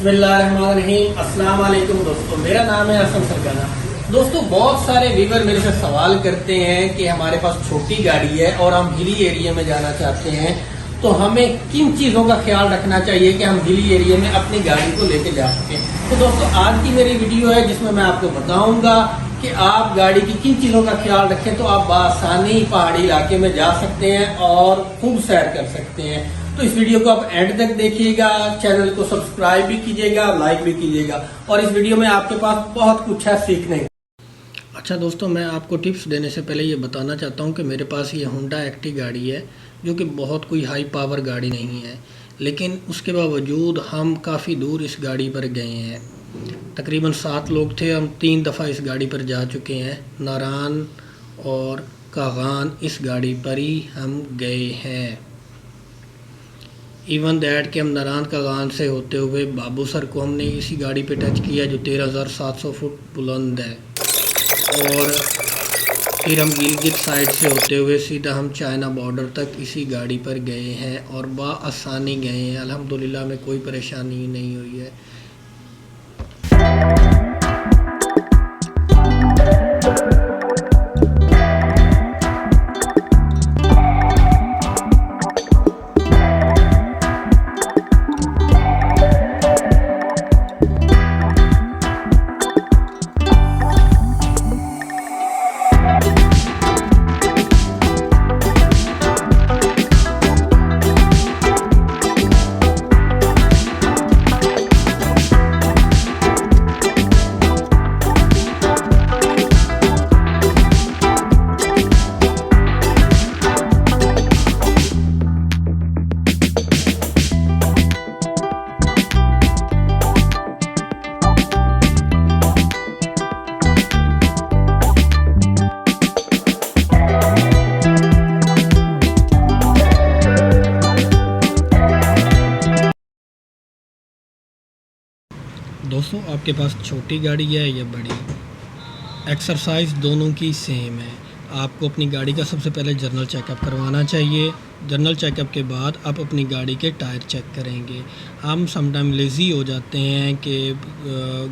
बिस्मिल्लाहिर्रहमानिर्रहीम। अस्सलाम वालेकुम दोस्तों, मेरा नाम है हसन सरगना। दोस्तों, बहुत सारे व्यूवर मेरे से सवाल करते हैं कि हमारे पास छोटी गाड़ी है और हम हिली एरिया में जाना चाहते हैं, तो हमें किन चीजों का ख्याल रखना चाहिए कि हम हिली एरिया में अपनी गाड़ी को लेके जा सकें। तो दोस्तों, आज की मेरी वीडियो है जिसमें मैं आपको बताऊंगा कि आप गाड़ी की किन चीजों का ख्याल रखें तो आप आसानी पहाड़ी इलाके में जा सकते हैं और खूब सैर कर सकते हैं। तो इस वीडियो को आप एंड तक देखिएगा, चैनल को सब्सक्राइब भी कीजिएगा, लाइक भी कीजिएगा, और इस वीडियो में आपके पास बहुत कुछ है सीखने। अच्छा दोस्तों, मैं आपको टिप्स देने से पहले ये बताना चाहता हूँ कि मेरे पास ये होंडा एक्टी गाड़ी है, जो कि बहुत कोई हाई पावर गाड़ी नहीं है, लेकिन उसके बावजूद हम काफ़ी दूर इस गाड़ी पर गए हैं। तकरीबन 7 लोग थे, हम 3 दफ़ा इस गाड़ी पर जा चुके हैं। नारान और कागान इस गाड़ी पर ही हम गए हैं। इवन दैट कि हम नारान कागान से होते हुए बाबूसर को हमने इसी गाड़ी पे टच किया, जो 13,700 फुट बुलंद है, और फिर हम गिलगित साइड से होते हुए सीधा हम चाइना बॉर्डर तक इसी गाड़ी पर गए हैं और आसानी गए हैं। अल्हम्दुलिल्लाह में कोई परेशानी नहीं हुई है। दोस्तों, आपके पास छोटी गाड़ी है या बड़ी, एक्सरसाइज दोनों की सेम है। आपको अपनी गाड़ी का सबसे पहले जनरल चेकअप करवाना चाहिए। जनरल चेकअप के बाद आप अपनी गाड़ी के टायर चेक करेंगे। हम समटाइम लेज़ी हो जाते हैं कि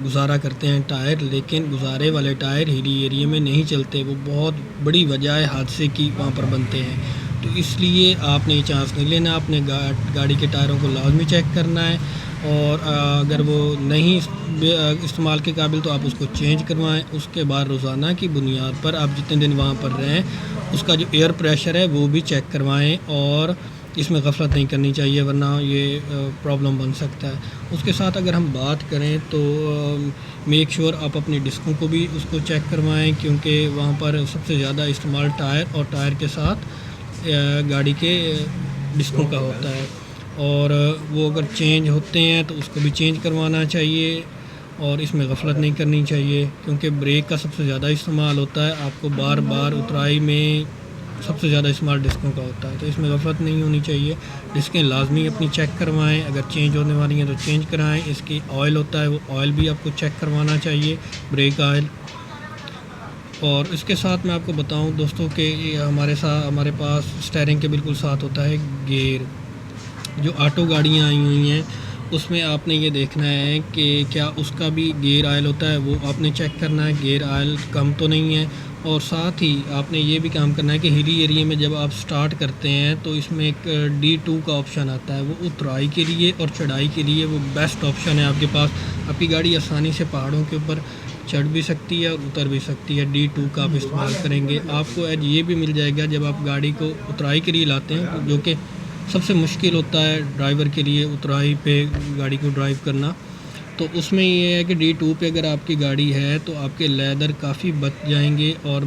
गुजारा करते हैं टायर, लेकिन गुजारे वाले टायर हिली एरिया में नहीं चलते। वो बहुत बड़ी वजह है हादसे की वहाँ पर बनते हैं। तो इसलिए आपने ये चांस नहीं लेना, अपने गाड़ी के टायरों को लाजमी चेक करना है, और अगर वो नहीं इस्तेमाल के काबिल तो आप उसको चेंज करवाएं। उसके बाद रोज़ाना की बुनियाद पर आप जितने दिन वहाँ पर रहें उसका जो एयर प्रेशर है वो भी चेक करवाएं, और इसमें गफलत नहीं करनी चाहिए, वरना ये प्रॉब्लम बन सकता है। उसके साथ अगर हम बात करें तो मेक श्योर आप अपनी डिस्कों को भी उसको चेक करवाएं, क्योंकि वहाँ पर सबसे ज़्यादा इस्तेमाल टायर और टायर के साथ गाड़ी के डिस्कों का होता है, और वो अगर चेंज होते हैं तो उसको भी चेंज करवाना चाहिए, और इसमें गफलत नहीं करनी चाहिए, क्योंकि ब्रेक का सबसे ज़्यादा इस्तेमाल होता है। आपको बार बार उतराई में सबसे ज़्यादा इस्तेमाल डिस्कों का होता है, तो इसमें गफलत नहीं होनी चाहिए। डिस्कें लाजमी अपनी चेक करवाएं, अगर चेंज होने वाली हैं तो चेंज कराएं। इसकी ऑयल होता है, वो ऑयल भी आपको चेक करवाना चाहिए, ब्रेक ऑयल। और इसके साथ मैं आपको बताऊं दोस्तों कि हमारे पास स्टीयरिंग के बिल्कुल साथ होता है गियर। जो ऑटो गाड़ियाँ आई हुई हैं उसमें आपने ये देखना है कि क्या उसका भी गियर ऑयल होता है, वो आपने चेक करना है, गियर ऑयल कम तो नहीं है। और साथ ही आपने ये भी काम करना है कि हिली एरिया में जब आप स्टार्ट करते हैं तो इसमें एक D2 का ऑप्शन आता है, वो उतराई के लिए और चढ़ाई के लिए वो बेस्ट ऑप्शन है आपके पास। आपकी गाड़ी आसानी से पहाड़ों के ऊपर चढ़ भी सकती है और उतर भी सकती है। D2 का आप इस्तेमाल करेंगे, आपको एज ये भी मिल जाएगा जब आप गाड़ी को उतराई के लिए लाते हैं, जो कि सबसे मुश्किल होता है ड्राइवर के लिए उतराई पे गाड़ी को ड्राइव करना। तो उसमें ये है कि D2 पे अगर आपकी गाड़ी है तो आपके लेदर काफ़ी बच जाएंगे, और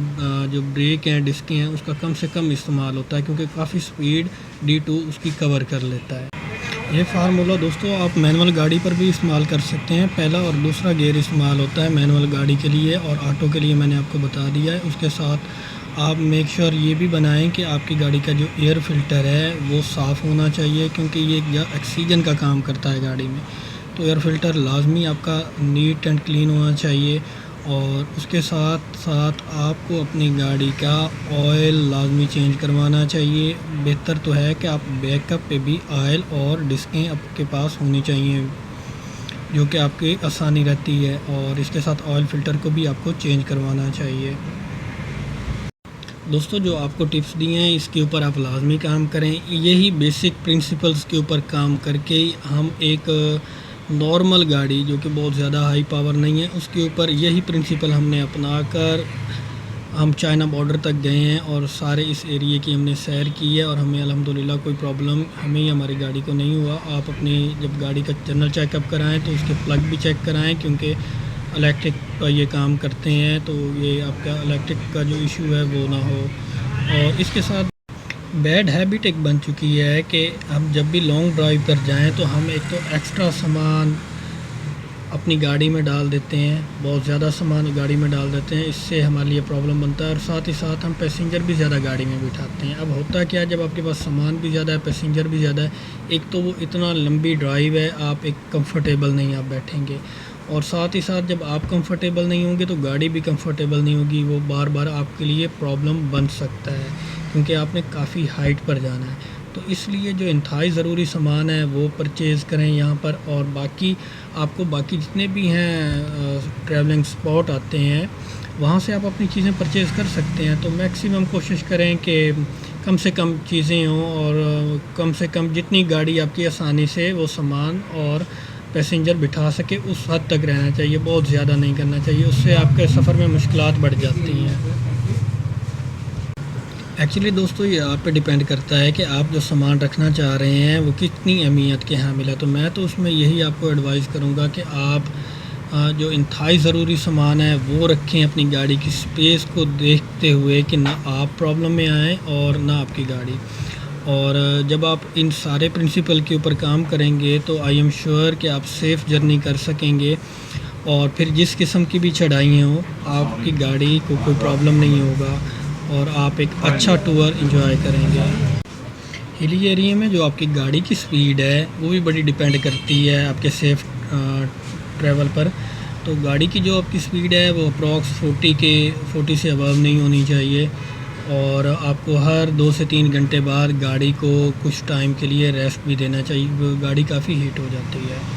जो ब्रेक हैं, डिस्कें हैं, उसका कम से कम इस्तेमाल होता है, क्योंकि काफ़ी स्पीड D2 उसकी कवर कर लेता है। ये फार्मूला दोस्तों आप मैनुअल गाड़ी पर भी इस्तेमाल कर सकते हैं। पहला और दूसरा गियर इस्तेमाल होता है मैनुअल गाड़ी के लिए, और ऑटो के लिए मैंने आपको बता दिया है। उसके साथ आप मेक श्योर ये भी बनाएं कि आपकी गाड़ी का जो एयर फ़िल्टर है वो साफ़ होना चाहिए, क्योंकि ये ऑक्सीजन का काम करता है गाड़ी में। तो एयर फ़िल्टर लाजमी आपका नीट एंड क्लीन होना चाहिए। और उसके साथ साथ आपको अपनी गाड़ी का ऑयल लाजमी चेंज करवाना चाहिए। बेहतर तो है कि आप बैकअप पे भी ऑयल और डिस्कें आपके पास होनी चाहिए। जो कि आपकी आसानी रहती है। और इसके साथ ऑयल फ़िल्टर को भी आपको चेंज करवाना चाहिए। दोस्तों, जो आपको टिप्स दिए हैं इसके ऊपर आप लाजमी काम करें। यही बेसिक प्रिंसिपल्स के ऊपर काम करके हम एक नॉर्मल गाड़ी जो कि बहुत ज़्यादा हाई पावर नहीं है उसके ऊपर यही प्रिंसिपल हमने अपना कर हम चाइना बॉर्डर तक गए हैं और सारे इस एरिए की हमने सैर की है और हमें अल्हम्दुलिल्लाह कोई प्रॉब्लम हमें या हमारी गाड़ी को नहीं हुआ। आप अपनी जब गाड़ी का जनरल चेकअप कराएं तो उसके प्लग भी चेक कराएं, क्योंकि इलेक्ट्रिक का ये काम करते हैं, तो ये आपका इलेक्ट्रिक का जो इशू है वो ना हो। और इसके साथ बैड हैबिट एक बन चुकी है कि हम जब भी लॉन्ग ड्राइव पर जाएं तो हम एक तो एक्स्ट्रा सामान अपनी गाड़ी में डाल देते हैं, बहुत ज़्यादा सामान गाड़ी में डाल देते हैं। इससे हमारे लिए प्रॉब्लम बनता है और साथ ही साथ हम पैसेंजर भी ज़्यादा गाड़ी में बिठाते हैं। अब होता क्या है, जब आपके पास सामान भी ज़्यादा है, पैसेंजर भी ज़्यादा है, एक तो वो इतना लंबी ड्राइव है, आप एक कंफर्टेबल नहीं आप बैठेंगे, और साथ ही साथ जब आप कंफर्टेबल नहीं होंगे तो गाड़ी भी कंफर्टेबल नहीं होगी। वो बार बार आपके लिए प्रॉब्लम बन सकता है, क्योंकि आपने काफ़ी हाइट पर जाना है। तो इसलिए जो इंतहाई ज़रूरी सामान है वो परचेज़ करें यहाँ पर। और बाकी आपको बाकी जितने भी हैं ट्रैवलिंग स्पॉट आते हैं वहाँ से आप अपनी चीज़ें परचेज़ कर सकते हैं। तो मैक्सिमम कोशिश करें कि कम से कम चीज़ें हों और कम से कम जितनी गाड़ी आपकी आसानी से वो सामान और पैसेंजर बिठा सके उस हद तक रहना चाहिए, बहुत ज़्यादा नहीं करना चाहिए, उससे आपके सफ़र में मुश्किलात बढ़ जाती हैं। एक्चुअली दोस्तों, ये आप पे डिपेंड करता है कि आप जो सामान रखना चाह रहे हैं वो कितनी अहमियत के हामिल है। तो मैं तो उसमें यही आपको एडवाइस करूँगा कि आप जो इंतहाई ज़रूरी सामान है वो रखें अपनी गाड़ी की स्पेस को देखते हुए कि ना आप प्रॉब्लम में आएँ और ना आपकी गाड़ी। और जब आप इन सारे प्रिंसिपल के ऊपर काम करेंगे तो आई एम श्योर कि आप सेफ़ जर्नी कर सकेंगे और फिर जिस किस्म की भी चढ़ाई हों आपकी गाड़ी को कोई प्रॉब्लम नहीं होगा और आप एक अच्छा टूर एंजॉय करेंगे। हिली एरिया में जो आपकी गाड़ी की स्पीड है वो भी बड़ी डिपेंड करती है आपके सेफ़ ट्रैवल पर। तो गाड़ी की जो आपकी स्पीड है वो अप्रॉक्स 40 से अबव नहीं होनी चाहिए, और आपको हर 2 से 3 घंटे बाद गाड़ी को कुछ टाइम के लिए रेस्ट भी देना चाहिए, गाड़ी काफ़ी हीट हो जाती है।